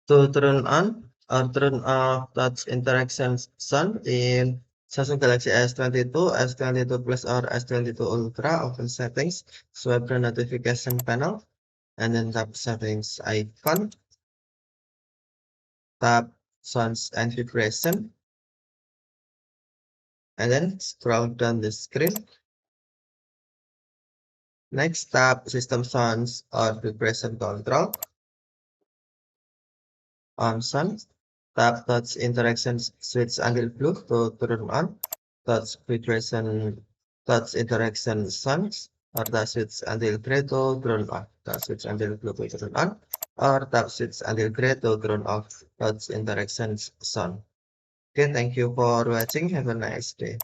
to turn on or turn off touch interactions sound in Samsung Galaxy S22, S22 Plus, or S22 Ultra. Open settings, swipe the notification panel, and then tap settings icon, tap sounds and vibration, and then scroll down the screen. Next, tap system sounds or vibration control. On sounds, tap touch interactions switch until blue to turn on. Touch vibration, touch interaction sounds, or touch switch until gray to turn on. Touch switch until blue to turn on, or tap switch until gray to turn off touch interactions sound. Okay, thank you for watching. Have a nice day.